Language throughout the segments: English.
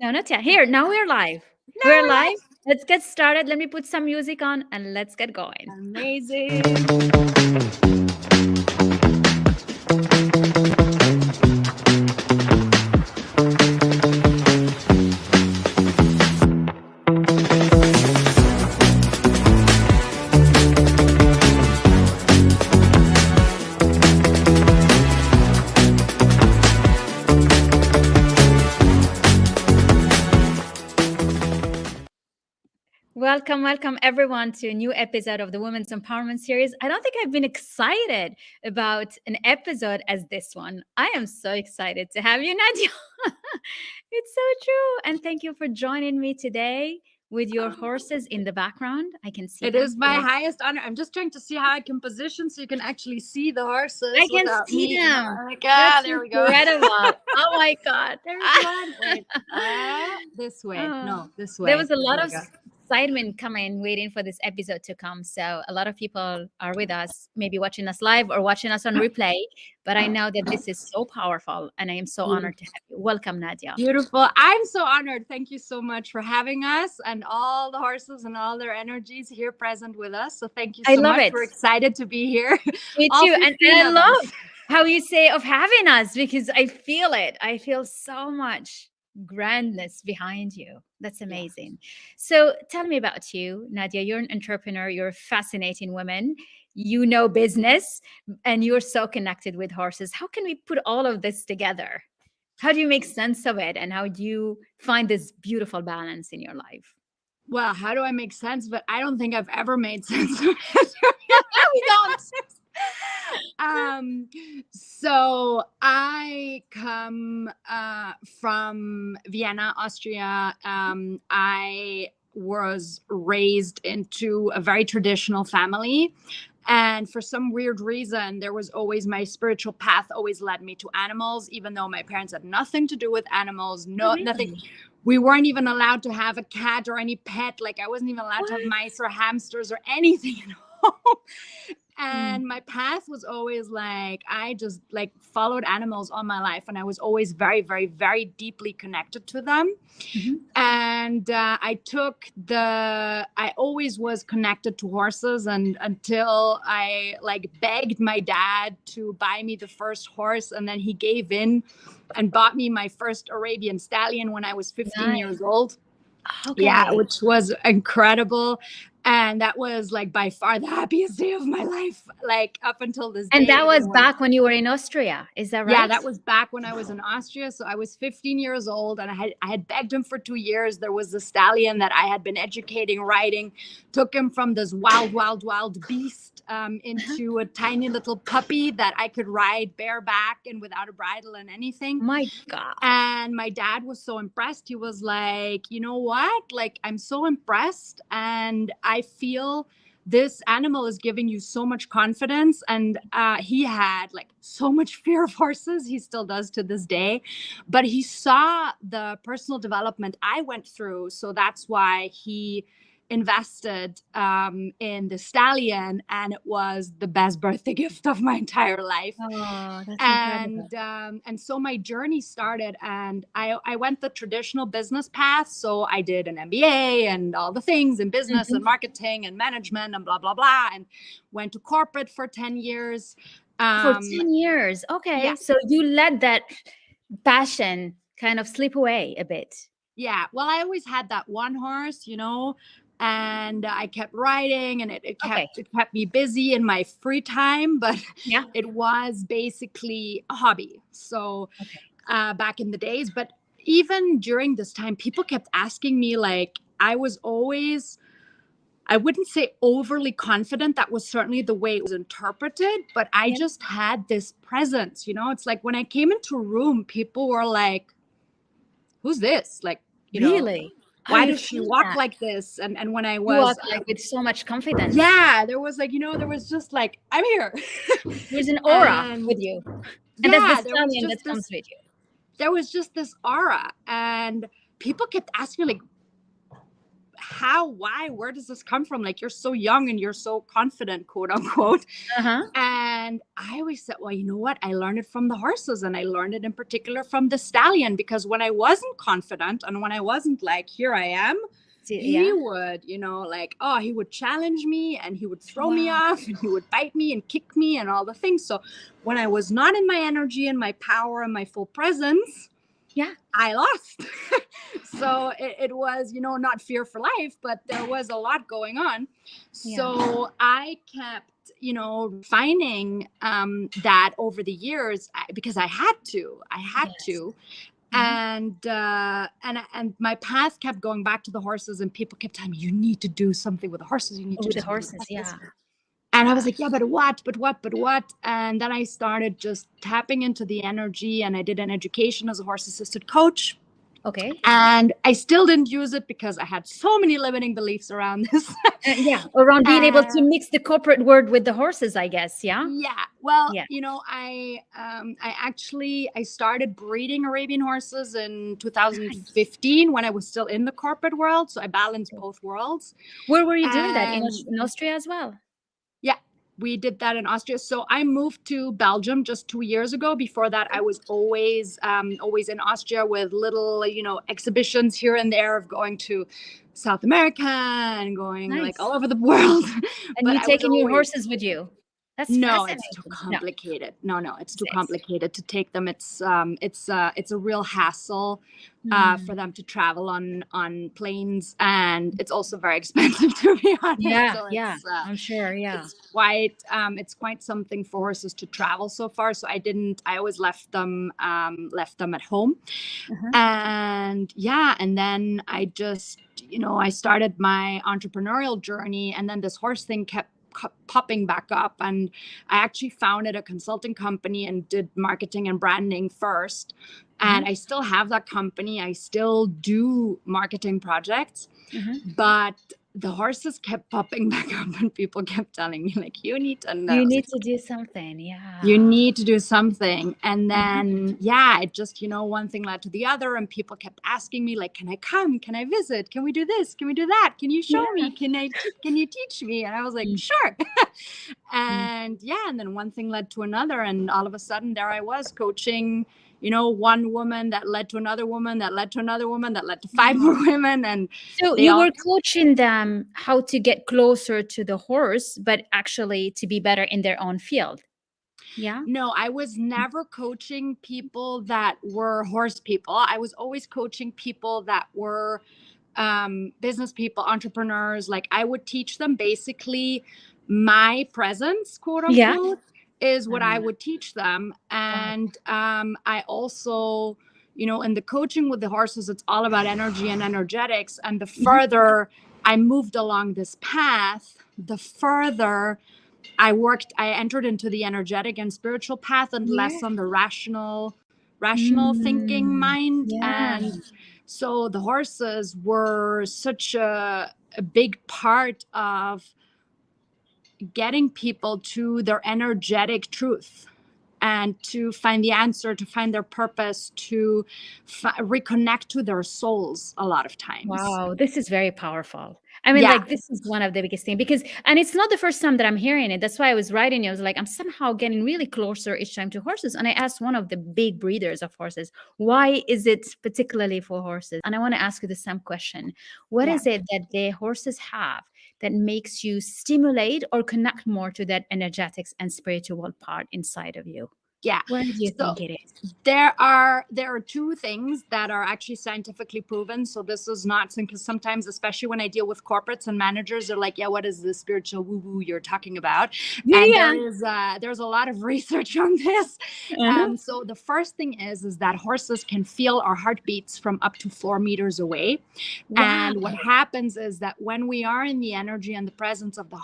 No, not yet. Here, now we're live. No, We're live. Let's get started. Let me put some music on and let's get going. amazing. Welcome everyone to a new episode of the Women's Empowerment Series. I don't think I've been excited about an episode as this one. I am so excited to have you, Nadia. It's so true. And thank you for joining me today with your horses in the background. I can see It them. is my highest honor. I'm just trying to see how I can position so you can actually see the I horses can without see me. them. Like, That's there we go. incredible. Oh my God. There's one. Wait, this way. No, this way. There was a lot There of we go. excitement coming, waiting for this episode to come. So a lot of people are with us, maybe watching us live or watching us on replay. But I know that this is so powerful, and I am so honored to have you. Welcome, Nadia. Beautiful. I'm so honored. Thank you so much for having us and all the horses and all their energies here present with us. So thank you I so love much. it. We're excited to be here. Me All too. And 15 I of love us. how you say of having us, because I feel it. I feel so much grandness behind you. That's amazing. So tell me about you, Nadia. You're an entrepreneur. You're a fascinating woman. You know business, and you're so connected with horses. How can we put all of this together? How do you make sense of it? And how do you find this beautiful balance in your life? Well, how do I make sense? But I don't think I've ever made sense of it. We don't. So I come from Vienna, Austria. I was raised into a very traditional family. And for some weird reason, there was always my spiritual path always led me to animals, even though my parents had nothing to do with animals, nothing. We weren't even allowed to have a cat or any pet. Like I wasn't even allowed to have mice or hamsters or anything at home. And my path was always like, I just like followed animals all my life. And I was always very, very, very deeply connected to them. Mm-hmm. And I always was connected to horses. And until I like begged my dad to buy me the first horse. And then he gave in and bought me my first Arabian stallion when I was 15 years old. Okay. Yeah, which was incredible. And that was like by far the happiest day of my life, like up until this day. And that was back when you were in Austria, is that right? Yeah, that was back when I was in Austria. So I was 15 years old, and I had begged him for 2 years. There was a stallion that I had been educating, riding, took him from this wild beast into a tiny little puppy that I could ride bareback and without a bridle and anything. My God. And my dad was so impressed. He was like, you know what? Like, I'm so impressed. And I feel this animal is giving you so much confidence. And he had like so much fear of horses. He still does to this day. But he saw the personal development I went through. So that's why he invested in the stallion, and it was the best birthday gift of my entire life. Oh, that's incredible. And so my journey started, and I went the traditional business path. So I did an MBA and all the things in business and marketing and management and blah blah blah, and went to corporate for 10 years. For 10 years. Okay. Yeah. So you let that passion kind of slip away a bit. Yeah. Well, I always had that one horse, and I kept riding, and it kept me busy in my free time, but it was basically a hobby. So back in the days, but even during this time, people kept asking me, like, I was always, I wouldn't say overly confident. That was certainly the way it was interpreted, but I just had this presence, it's like when I came into a room, people were like, who's this? Like, really? Why does she walk like this? And when I was you walk like with so much confidence. Yeah, there was like, there was just like, I'm here. There's an aura with you. And that's the stallion that comes with you. There was just this aura. And people kept asking me, like, why, where does this come from? Like, you're so young and you're so confident, quote unquote. And I always said, well, you know what? I learned it from the horses, and I learned it in particular from the stallion, because when I wasn't confident and when I wasn't like, here I am, he would, you know, like, oh, he would challenge me and he would throw me off and he would bite me and kick me and all the things. So when I was not in my energy and my power and my full presence, I lost. So it was, you know, not fear for life, but there was a lot going on. So I kept, you know, finding that over the years, because I had to. And my path kept going back to the horses, and people kept telling me, you need to do something with the horses. You need to do something with the horses. And I was like, yeah, but what? And then I started just tapping into the energy, and I did an education as a horse assisted coach. Okay. And I still didn't use it because I had so many limiting beliefs around this. Around being able to mix the corporate world with the horses, I guess. Well, you know, I started breeding Arabian horses in 2015 when I was still in the corporate world. So I balanced both worlds. Where were you doing that? In Austria as well? Yeah, we did that in Austria. So I moved to Belgium just 2 years ago. Before that, I was always in Austria with little, you know, exhibitions here and there of going to South America and going like all over the world. And you taking your horses with you? That's fascinating. It's too complicated. No, it's too complicated to take them. It's a real hassle for them to travel on planes, and it's also very expensive, to be honest. I'm sure. It's quite something for horses to travel so far. So I always left them at home, and then I just, you know, I started my entrepreneurial journey, and then this horse thing kept popping back up, and I actually founded a consulting company and did marketing and branding first, and I still have that company. I still do marketing projects, but the horses kept popping back up, and people kept telling me, like, you need to know. You need to do something. You need to do something. And then, it just, you know, one thing led to the other, and people kept asking me, like, can I come? Can I visit? Can we do this? Can we do that? Can you show me? Can you teach me? And I was like, sure. And and then one thing led to another, and all of a sudden there I was coaching, you know, one woman that led to another woman, that led to another woman, that led to 5 more women. And so you were coaching them how to get closer to the horse, but actually to be better in their own field. No, I was never coaching people that were horse people. I was always coaching people that were business people, entrepreneurs. Like, I would teach them basically my presence, quote unquote, is what I would teach them. And I also, you know, in the coaching with the horses, it's all about energy and energetics. And the further I moved along this path, the further I entered into the energetic and spiritual path, and less on the rational thinking mind. And so the horses were such a big part of getting people to their energetic truth, and to find the answer, to find their purpose, to reconnect to their souls a lot of times. Wow, this is very powerful. I mean, like, this is one of the biggest things, because, and it's not the first time that I'm hearing it. That's why I was writing it. I was like, I'm somehow getting really closer each time to horses. And I asked one of the big breeders of horses, why is it particularly for horses? And I want to ask you the same question. What is it that the horses have that makes you stimulate or connect more to that energetics and spiritual part inside of you? What do you think it is? There are 2 things that are actually scientifically proven. So this is not, because sometimes, especially when I deal with corporates and managers, they're like, what is the spiritual woo-woo you're talking about? And there's a lot of research on this. So the first thing is that horses can feel our heartbeats from up to 4 meters away. And what happens is that when we are in the energy and the presence of a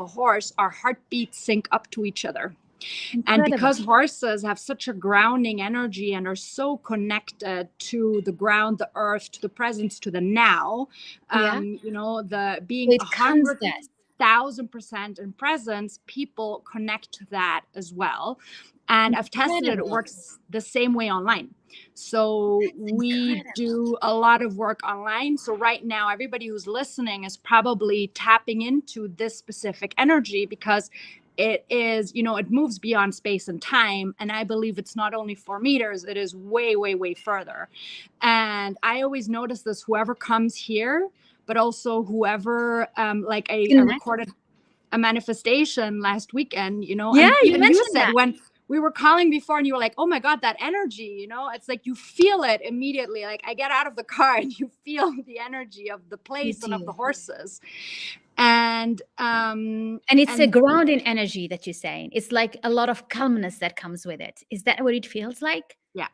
horse, our heartbeats sync up to each other. Incredible. And because horses have such a grounding energy and are so connected to the ground, the earth, to the presence, to the now, you know, the being 100%. 1,000% in presence, people connect to that as well. And I've tested it. It works the same way online. So we do a lot of work online. So right now, everybody who's listening is probably tapping into this specific energy because it is, you know, it moves beyond space and time. And I believe it's not only 4 meters, it is way, way, way further. And I always notice this, whoever comes here, but also whoever, like I recorded a manifestation last weekend, you know, yeah, and you said that when we were calling before and you were like, oh my God, that energy, you know, it's like you feel it immediately. Like I get out of the car and you feel the energy of the place and of the horses. And it's a grounding energy that you're saying. It's like a lot of calmness that comes with it. Is that what it feels like? Yeah.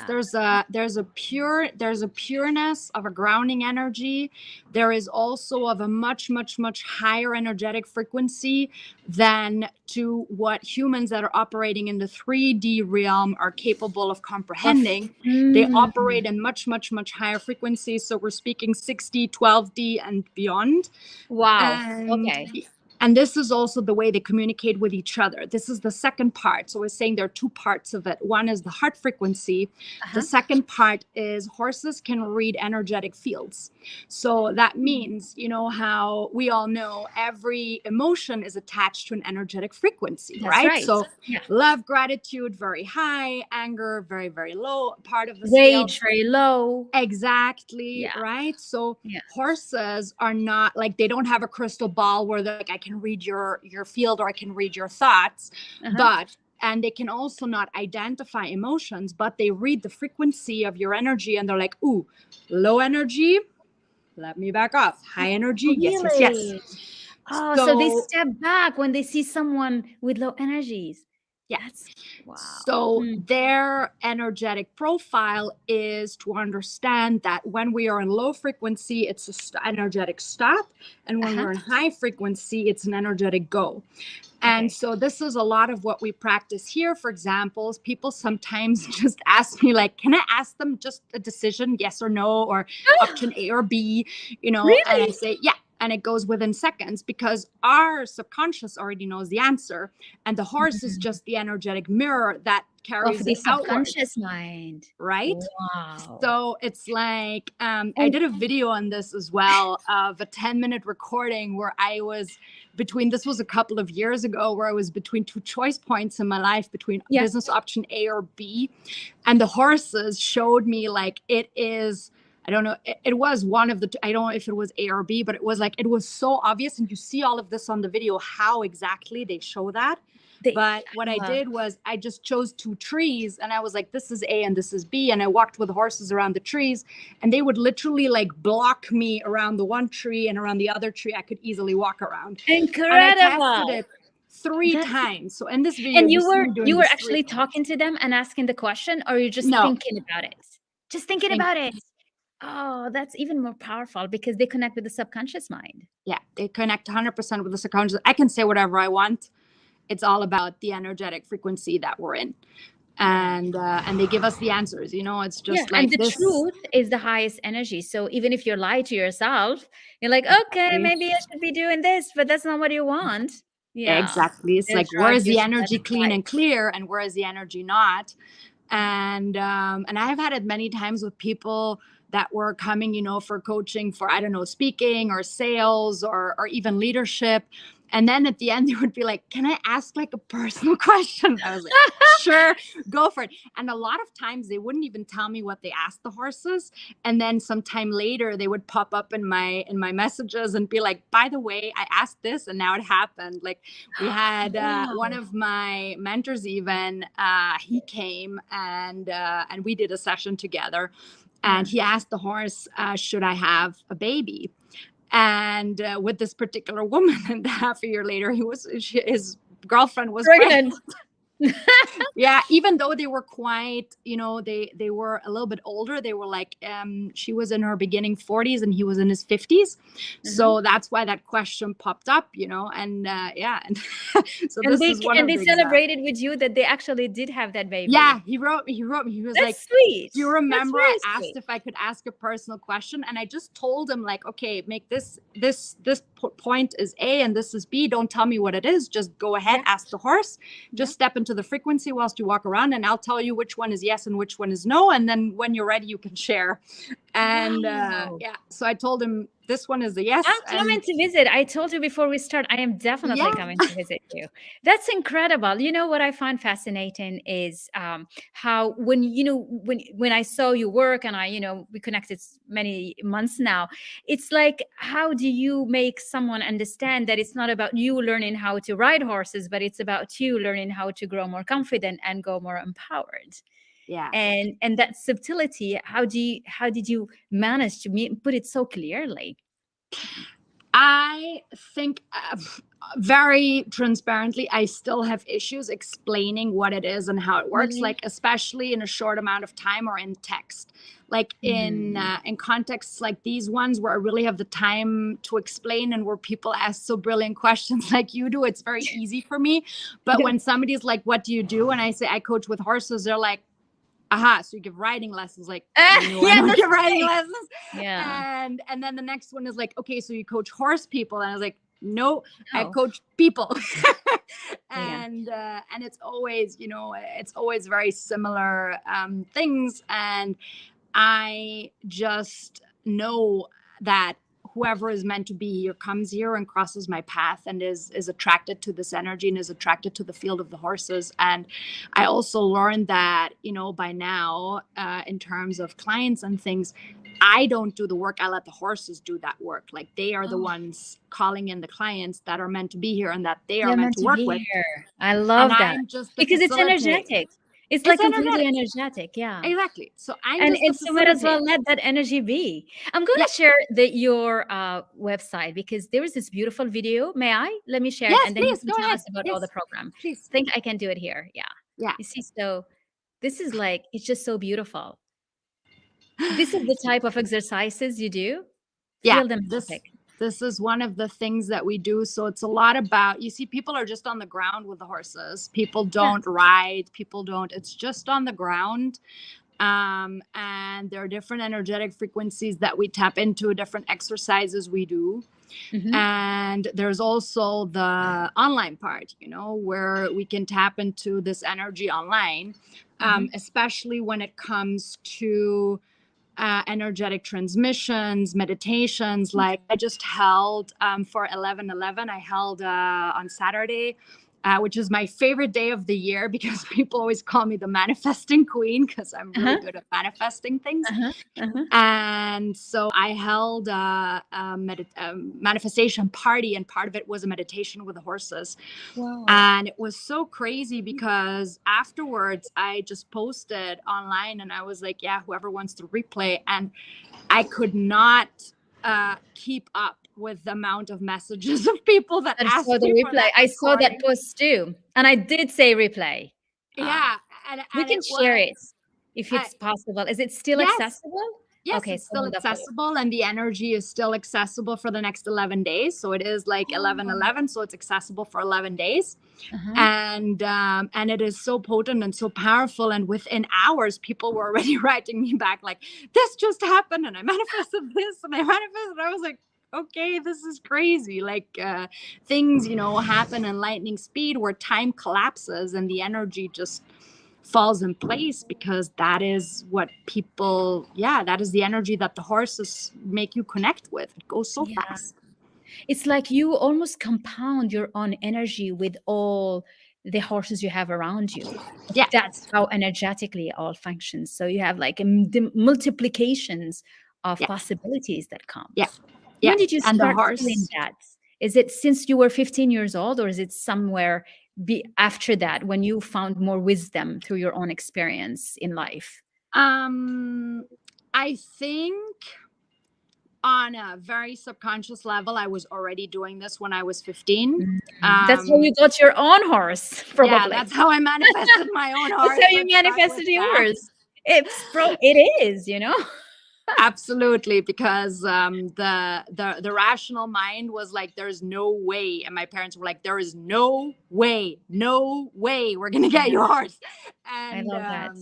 There's a pureness of a grounding energy. There is also of a much, much, much higher energetic frequency than to what humans that are operating in the 3D realm are capable of comprehending. They operate in much, much, much higher frequencies. So we're speaking 6D, 12D and beyond. Wow. Okay. And this is also the way they communicate with each other. This is the second part. So we're saying there are 2 parts of it. One is the heart frequency. The second part is horses can read energetic fields. So that means, you know, how we all know every emotion is attached to an energetic frequency, right? So love, gratitude, very high, anger, very, very low, part of the rage, very low. Exactly. Right. So horses are not like, they don't have a crystal ball where they're like, I can read your field or I can read your thoughts, and they can also not identify emotions, but they read the frequency of your energy and they're like, ooh, low energy, let me back off. High energy, yes. Oh, so they step back when they see someone with low energies. Yes. Wow. So their energetic profile is to understand that when we are in low frequency, it's an energetic stop. And when we're in high frequency, it's an energetic go. And so this is a lot of what we practice here. For example, people sometimes just ask me, like, can I ask them just a decision, yes or no, or option A or B, you know, and I say, yeah. And it goes within seconds because our subconscious already knows the answer. And the horse is just the energetic mirror that carries the it outward. subconscious mind. Right? Wow. So it's like, I did a video on this as well of a 10-minute recording where I was this was a couple of years ago, where I was between 2 choice points in my life, between business option A or B. And the horses showed me like it is, I don't know, it was one of the, I don't know if it was A or B, but it was like, it was so obvious. And you see all of this on the video, how exactly they show that. But what I did was I just chose 2 trees and I was like, this is A and this is B. And I walked with horses around the trees and they would literally like block me around the one tree, and around the other tree I could easily walk around. Incredible. And I tested it 3 times. So in this video, and you were actually talking to them and asking the question, or you're just thinking about it? Just thinking about it. Oh, that's even more powerful because they connect with the subconscious mind. Yeah, they connect 100% with the subconscious. I can say whatever I want. It's all about the energetic frequency that we're in. And they give us the answers, you know, it's just like, and the truth is the highest energy. So even if you lie to yourself, you're like, okay, maybe I should be doing this, but that's not what you want. Yeah, exactly. It's like, where is the energy clean and clear, and where is the energy not? And I have had it many times with people that were coming, you know, for coaching for, I don't know, speaking or sales or even leadership. And then at the end, they would be like, can I ask like a personal question? I was like, sure, go for it. And a lot of times they wouldn't even tell me what they asked the horses. And then sometime later they would pop up in my messages and be like, by the way, I asked this and now it happened. Like we had one of my mentors even, he came and we did a session together. And he asked the horse, should I have a baby? And with this particular woman, and half a year later, his girlfriend was pregnant. Yeah, even though they were quite, they were a little bit older. They were like, she was in her beginning 40s and he was in his 50s. So that's why that question popped up, and yeah. And so And this is one of they the examples. celebrated with you that they actually did have that baby. Yeah, he wrote me. He was That's like, sweet. "Do you remember I That's very asked sweet. if I could ask a personal question?" And I just told him like, "Okay, make this point is A and this is B. Don't tell me what it is. Just go ahead, Yeah. ask the horse. Just step into the frequency whilst you walk around, and I'll tell you which one is yes and which one is no. And then when you're ready, you can share." And Wow. yeah, so I told him this one is a yes. I'm coming to visit. I told you before we start, I am definitely coming to visit you. That's incredible. You know what I find fascinating is how when I saw you work and we connected many months now, it's like, how do you make someone understand that it's not about you learning how to ride horses, but it's about you learning how to grow more confident and go more empowered? Yeah. And that subtlety, how did you manage to put it so clearly? I think very transparently, I still have issues explaining what it is and how it works, like especially in a short amount of time or in text. Like in contexts like these ones where I really have the time to explain and where people ask so brilliant questions like you do, it's very easy for me. But when somebody's like, "What do you do?" and I say I coach with horses, they're like, "Aha, so you give riding lessons?" Like, no, I don't give riding lessons. Yeah. And then the next one is like, "Okay, so you coach horse people?" And I was like, no, I No. coach people. Yeah. And it's always, it's always very similar things. And I just know that whoever is meant to be here comes here and crosses my path and is attracted to this energy and is attracted to the field of the horses. And I also learned that, by now, in terms of clients and things, I don't do the work. I let the horses do that work. Like they are the ones calling in the clients that are meant to be here and that they are meant to work with. I love that. I'm just Because it's energetic. It's like completely energetic. Yeah. Exactly. So And so might as well let that energy be. I'm going to share your website because there is this beautiful video. May I? Let me share it. And then you can tell us about all the program. Please. I think I can do it here. Yeah. Yeah. You see, so this is like, it's just so beautiful. This is the type of exercises you do? Yeah. Feel the magic. This is one of the things that we do. So it's a lot about, you see, people are just on the ground with the horses. People don't ride. It's just on the ground. And there are different energetic frequencies that we tap into, different exercises we do. And there's also the online part, where we can tap into this energy online, especially when it comes to energetic transmissions, meditations. Like I just held for 11/11, I held on Saturday, which is my favorite day of the year because people always call me the manifesting queen because I'm really good at manifesting things. And so I held a manifestation party, and part of it was a meditation with the horses. Wow. And it was so crazy because afterwards I just posted online and I was like, yeah, whoever wants to replay. And I could not keep up with the amount of messages of people that asked me the replay. for that I saw that post too. And I did say replay. Yeah. We can share it if it's possible. Is it still accessible? Yes, it's still accessible, and the energy is still accessible for the next 11 days. So it is like 11/11, so it's accessible for 11 days. And it is so potent and so powerful. And within hours, people were already writing me back like, this just happened, and I manifested this, and I manifested. I was like, okay, this is crazy. Like things, happen in lightning speed where time collapses and the energy just falls in place because that is what people, that is the energy that the horses make you connect with. It goes so fast. It's like you almost compound your own energy with all the horses you have around you. Yeah. That's how energetically it all functions. So you have like the multiplications of possibilities that come. Yeah. When did you start feeling that? Is it since you were 15 years old, or is it somewhere after that when you found more wisdom through your own experience in life? I think on a very subconscious level, I was already doing this when I was 15. That's how you got your own horse, probably. Yeah, that's how I manifested my own horse. That's how you manifested yours. It is, you know. Absolutely, because the rational mind was like, there's no way, and my parents were like, there is no way we're gonna get your horse. And I love that.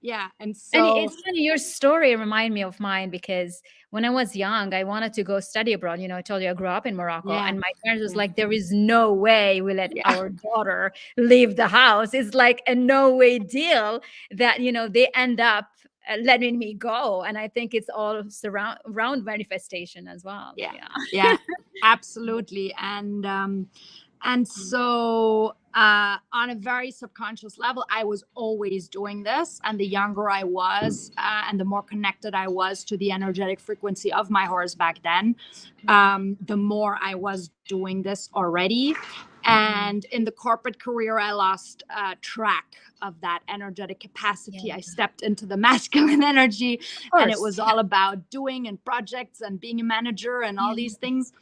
Yeah, and And so it's funny, your story reminded me of mine, because when I was young, I wanted to go study abroad. You know, I told you I grew up in Morocco, and my parents was like, there is no way we let our daughter leave the house. It's like a no way deal that, you know, they end up letting me go. And I think it's all around manifestation as well. Yeah, absolutely. And so on a very subconscious level, I was always doing this. And the younger I was, and the more connected I was to the energetic frequency of my horse back then, the more I was doing this already. And in the corporate career, I lost track of that energetic capacity. I stepped into the masculine energy, and it was all about doing and projects and being a manager and all these things.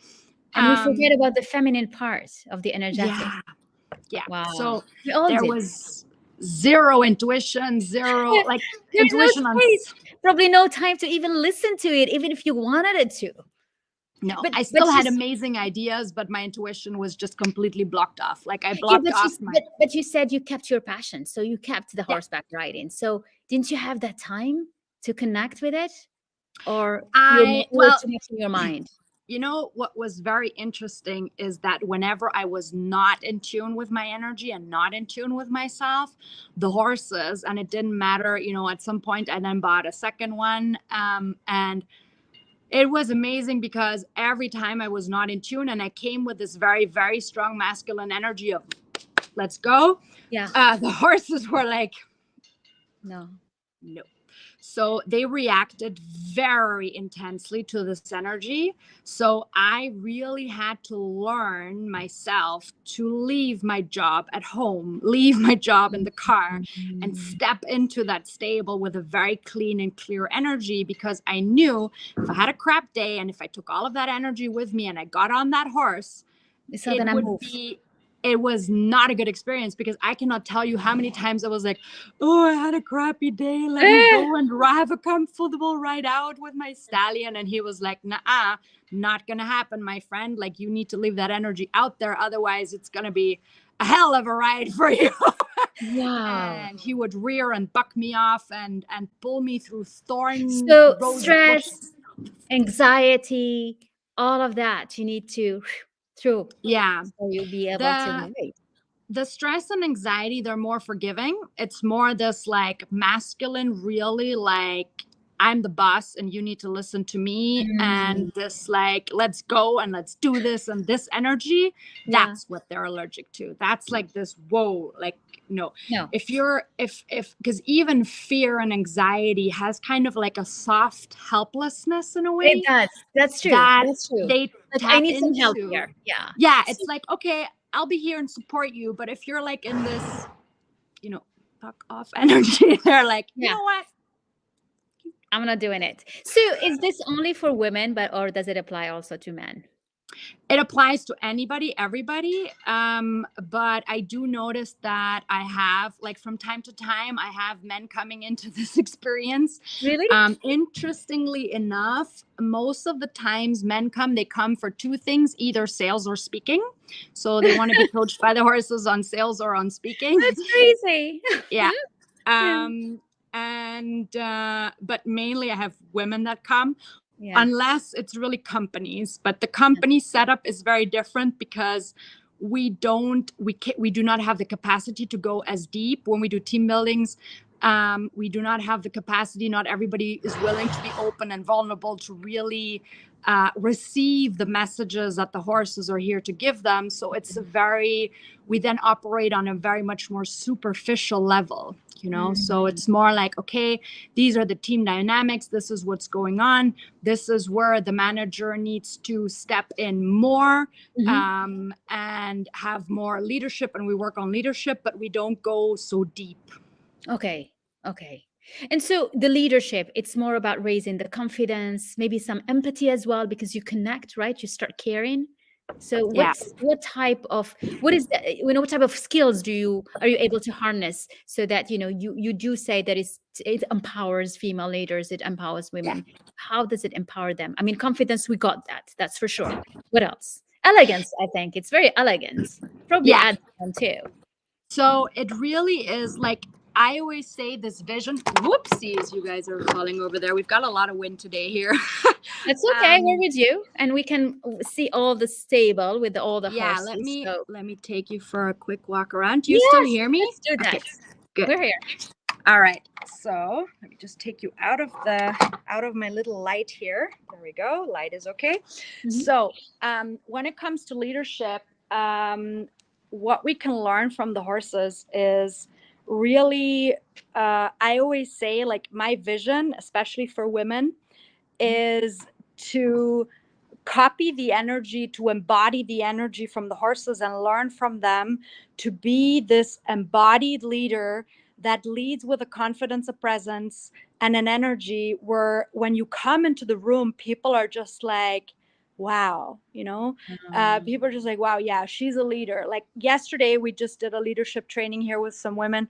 And we forget about the feminine part of the energetic. Yeah. Wow. So there was zero intuition, zero like There's intuition no space, probably no time to even listen to it, even if you wanted it to. No, I still had amazing ideas, but my intuition was just completely blocked off. Like I blocked off but you said you kept your passion, so you kept the horseback riding. So didn't you have that time to connect with it, or you were too much in your mind? You know, what was very interesting is that whenever I was not in tune with my energy and not in tune with myself, the horses, and it didn't matter, you know, at some point I then bought a second one. And it was amazing because every time I was not in tune and I came with this very, very strong masculine energy of let's go. The horses were like, no. So they reacted very intensely to this energy. So I really had to learn myself to leave my job at home, leave my job in the car, and step into that stable with a very clean and clear energy, because I knew if I had a crap day and if I took all of that energy with me and I got on that horse, it was not a good experience, because I cannot tell you how many times I was like, oh, I had a crappy day. Let me go and have a comfortable ride out with my stallion. And he was like, nah, not going to happen, my friend. Like, you need to leave that energy out there. Otherwise, it's going to be a hell of a ride for you. Wow. And he would rear and buck me off and pull me through thorns. So stress, anxiety, all of that you need to through. Yeah. So you'll be able to relate. The stress and anxiety, they're more forgiving. It's more this like masculine, really like, I'm the boss and you need to listen to me. And this like, let's go and let's do this, and this energy, that's what they're allergic to. That's like this, whoa, like, no. Because even fear and anxiety has kind of like a soft helplessness in a way. It does. That's true. That's true. They I need some help here. Yeah. It's like, okay, I'll be here and support you. But if you're like in this, you know, fuck off energy, they're like, you know what? I'm not doing it. So is this only for women, or does it apply also to men? It applies to anybody, everybody. But I do notice that I have, like, from time to time, I have men coming into this experience. Really? Interestingly enough, most of the times men they come for two things, either sales or speaking. So they want to be coached by the horses on sales or on speaking. That's crazy. Yeah. But mainly I have women that come. Unless it's really companies, but the company setup is very different, because we do not have the capacity to go as deep when we do team buildings. We do not have the capacity. Not everybody is willing to be open and vulnerable to really receive the messages that the horses are here to give them. So it's we then operate on a very much more superficial level, you know. So it's more like, okay, these are the team dynamics. This is what's going on. This is where the manager needs to step in more and have more leadership. And we work on leadership, but we don't go so deep. Okay. And so the leadership, it's more about raising the confidence, maybe some empathy as well, because you connect, right? You start caring. So Yeah. what type of, what is that, what type of skills are you able to harness so that, you do say that it empowers female leaders, it empowers Yeah. women. How does it empower them? I mean, confidence, we got that. That's for sure. What else? Elegance, I think. It's very elegant. Probably Yeah. adds on too. So it really is like, I always say this vision. Whoopsies, you guys are calling over there. We've got a lot of wind today here. That's okay. We're with you, and we can see all the stable with all the Yeah, horses. let me take you for a quick walk around. Do you Yes, still hear me? let's do that. Okay, good. We're here. All right. So let me just take you out of my little light here. There we go. Light is okay. Mhm. So when it comes to leadership, what we can learn from the horses is really, I always say, like, my vision, especially for women, is to copy the energy, to embody the energy from the horses and learn from them, to be this embodied leader that leads with a confidence, a presence, and an energy where when you come into the room, people are just like, wow, people are just like, wow, yeah, she's a leader. Like yesterday, we just did a leadership training here with some women.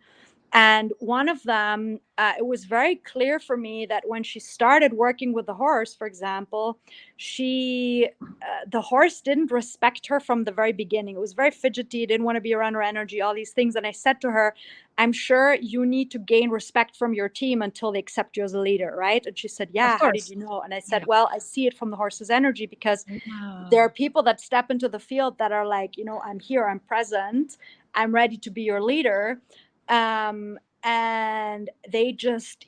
And one of them, it was very clear for me that when she started working with the horse, for example, the horse didn't respect her from the very beginning. It was very fidgety, didn't want to be around her energy, all these things. And I said to her, I'm sure you need to gain respect from your team until they accept you as a leader, right? And she said, yeah, how did you know? And I said, well, I see it from the horse's energy, because there are people that step into the field that are like, I'm here, I'm present, I'm ready to be your leader. And they just,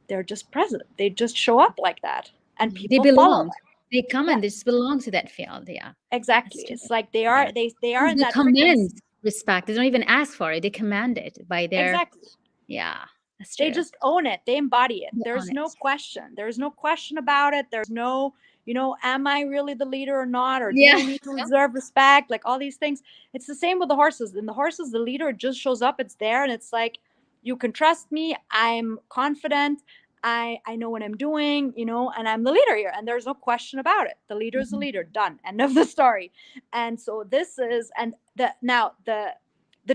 they're just present. They just show up like that, and They people follow belong. them. They come Yeah. and they just belong to that field. Yeah, Exactly. that's It's true. like they are in They that command frequency. respect. They don't even ask for it. They command it by their. Exactly. Yeah, that's They true. just own it. They embody it. They There's own no it. question. There's no question about it. There's no, am I really the leader or not? Or do Yeah. I need to reserve respect? Like all these things. It's the same with the horses. And the horses, the leader just shows up. It's there. And it's like, you can trust me. I'm confident. I know what I'm doing, and I'm the leader here. And there's no question about it. The leader is the leader. Done. End of the story. And so this is, and the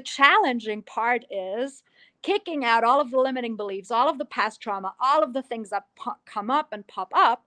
challenging part is kicking out all of the limiting beliefs, all of the past trauma, all of the things that come up and pop up,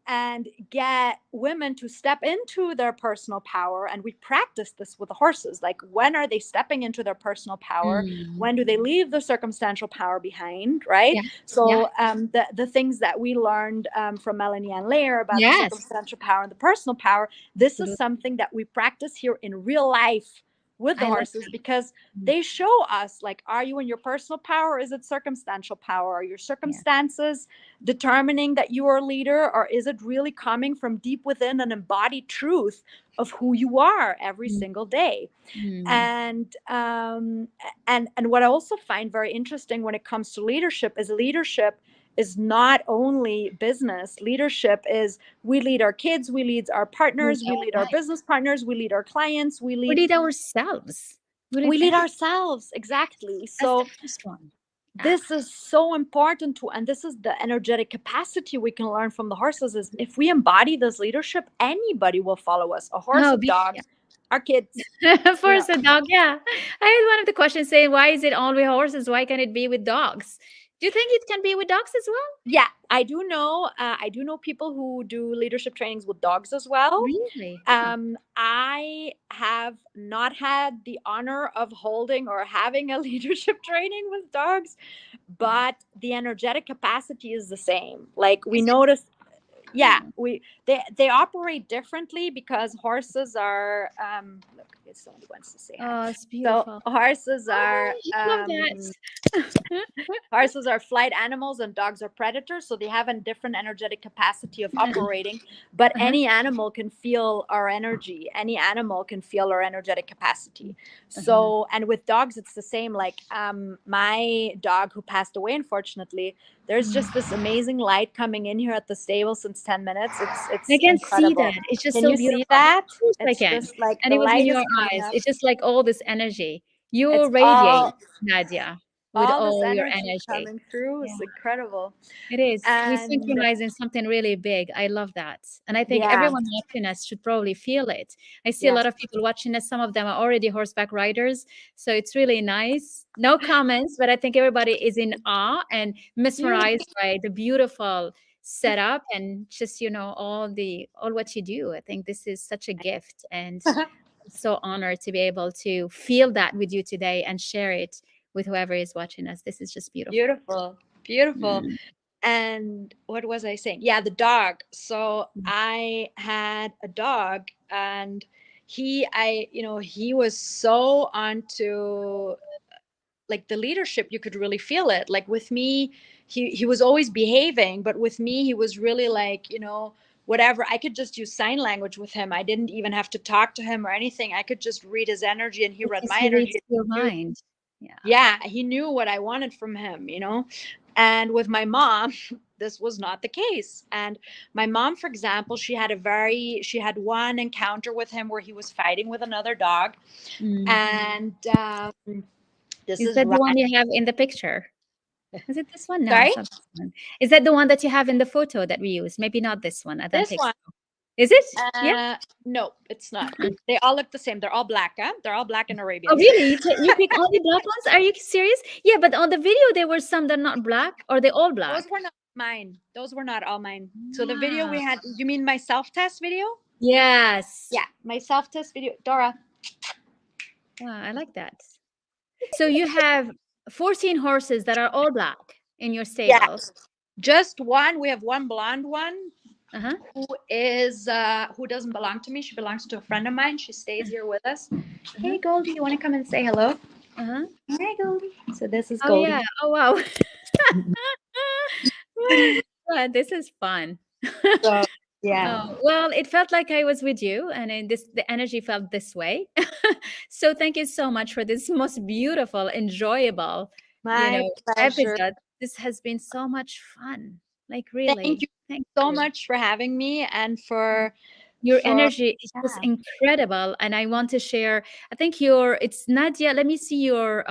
and get women to step into their personal power. And we practice this with the horses. Like, when are they stepping into their personal power? When do they leave the circumstantial power behind? Right. Yeah. So the things that we learned from Melanie Ann Lair about the circumstantial power and the personal power, this is something that we practice here in real life with the horses, because they show us, like, are you in your personal power, or is it circumstantial power? Are your circumstances determining that you are a leader, or is it really coming from deep within an embodied truth of who you are every single day? And what I also find very interesting when it comes to leadership is not only business. Leadership is, we lead our kids, we lead our partners, we lead our business partners, we lead our clients, we lead ourselves. We lead ourselves. Exactly. So that's the first one. This is so important and this is the energetic capacity we can learn from the horses, is if we embody this leadership, anybody will follow us. A horse, a dog, our kids. First, a dog. Yeah. I had one of the questions saying, why is it only horses? Why can't it be with dogs? Do you think it can be with dogs as well? Yeah, I do know. I do know people who do leadership trainings with dogs as well. Really? I have not had the honor of holding or having a leadership training with dogs, but the energetic capacity is the same. Like, we notice. Yeah, they operate differently because horses are look, somebody wants to say hi. It's beautiful. So horses are love that. horses are flight animals and dogs are predators, so they have a different energetic capacity of operating, but any animal can feel our energy. Any animal can feel our energetic capacity. So, and with dogs it's the same. Like my dog who passed away, unfortunately, there's just this amazing light coming in here at the stable since 10 minutes. It's I can incredible. see that. It's just can so you beautiful. See that? It's just like and the it was light in your is coming eyes. up. It's just like all this energy. You radiate, Nadia. with all this all your energy energy. coming through Yeah. is incredible. It is. We And synchronize in something really big. I love that. And I think yeah, everyone watching us should probably feel it. I see a yes. lot of people watching us. Some of them are already horseback riders. So it's really nice. No comments, but I think everybody is in awe and mesmerized by the beautiful setup and just, all what you do. I think this is such a gift, and I'm so honored to be able to feel that with you today and share it with whoever is watching us. This is just beautiful. Beautiful, beautiful. Mm. And what was I saying? Yeah, the dog. So I had a dog, and he was so onto like the leadership. You could really feel it. Like with me, he was always behaving, but with me, he was really like, whatever. I could just use sign language with him. I didn't even have to talk to him or anything. I could just read his energy, and he read Because my he reads energy. your mind. Yeah. Yeah, he knew what I wanted from him. And with my mom, this was not the case. And my mom, for example, she had one encounter with him where he was fighting with another dog. Mm. And this Is is that the right. one you have in the picture? Is it this one? No, Sorry, it's not this one. Is that the one that you have in the photo that we use? Maybe not this one. I don't this think one. so. Is it? Yeah. No, it's not. They all look the same. They're all black, huh? They're all black and Oh, Arabian. really? You pick only black ones? Are you serious? Yeah, but on the video there were some that are not black, or they all black? Those were not mine. Those were not all mine. So the video Ah. we had, you mean my self-test video? Yes. Yeah, my self-test video. Dora. Wow, I like that. So you have 14 horses that are all black in your Yeah. stable. Just one. We have one blonde one Uh-huh. who doesn't belong to me. She belongs to a friend of mine. She stays here with us. Hey, Goldie, you want to come and say hello? Uh-huh. Hi, Goldie. So this is Oh, Goldie. yeah. Oh, wow. Oh my God, this is fun. So yeah. Oh, well, it felt like I was with you, and the energy felt this way. So thank you so much for this most beautiful, enjoyable, My pleasure. episode. This has been so much fun. Like Thank really, you thank so you. much for having me and for Your energy is just yeah. incredible, and I want to share. I think it's Nadia. Let me see your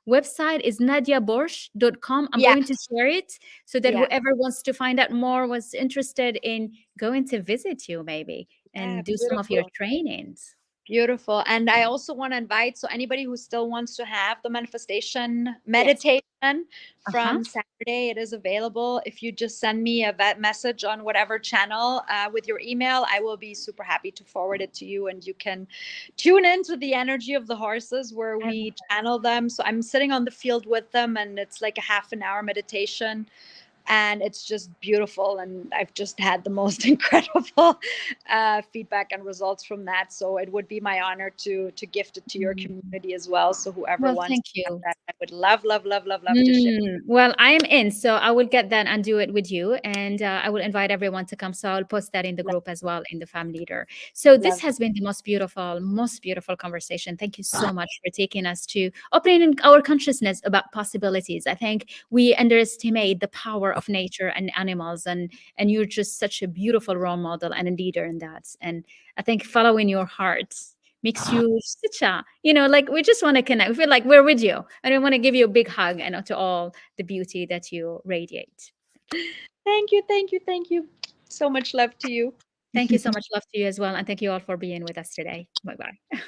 website is nadiaboersch.com. I'm Yeah. going to share it so that Yeah. whoever wants to find out more, was interested in going to visit you maybe Yeah, and do some of your beautiful. trainings. Beautiful. And I also want to invite, so anybody who still wants to have the manifestation Yes. meditation Uh-huh. from Saturday, it is available. If you just send me a message on whatever channel with your email, I will be super happy to forward it to you, and you can tune into the energy of the horses where I love we channel them. So I'm sitting on the field with them, and it's like a half an hour meditation, and it's just beautiful, and I've just had the most incredible feedback and results from that. So it would be my honor to gift it to your community as well. So whoever Well, wants thank to have you. that, I would love, love, love, love, love to share. Well, I am in, so I will get that and do it with you, and I will invite everyone to come. So I'll post that in the Love, group as well in the Fam Leader. So this love. has been the most beautiful conversation. Thank you so much for taking us to opening our consciousness about possibilities. I think we underestimate the power of nature and animals, and you're just such a beautiful role model and a leader in that. And I think following your heart makes you such a, like we just want to connect. We feel like we're with you, and we want to give you a big hug and to all the beauty that you radiate. Thank you, thank you, thank you. So much love to you. Thank you so much. Love to you as well. And thank you all for being with us today. Bye bye.